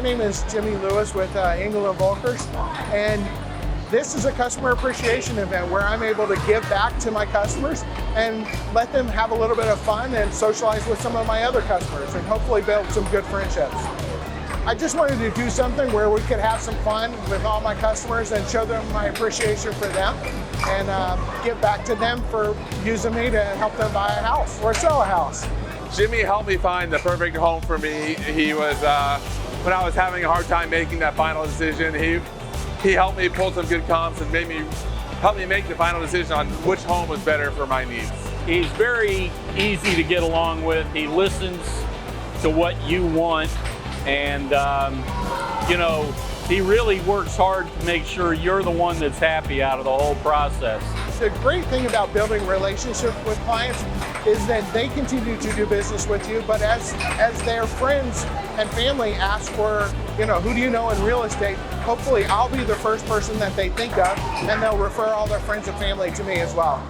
name is Jimmy Lewis with Engel and Volkers, and this is a customer appreciation event where I'm able to give back to my customers and let them have a little bit of fun and socialize with some of my other customers and hopefully build some good friendships. I just wanted to do something where we could have some fun with all my customers and show them my appreciation for them and give back to them for using me to help them buy a house or sell a house. Jimmy helped me find the perfect home for me. He was, when I was having a hard time making that final decision, he helped me pull some good comps and helped me make the final decision on which home was better for my needs. He's very easy to get along with. He listens to what you want, and you know, he really works hard to make sure you're the one that's happy out of the whole process. The great thing about building relationships with clients is that they continue to do business with you, but as their friends and family ask for, you know, who do you know in real estate, hopefully I'll be the first person that they think of, and they'll refer all their friends and family to me as well.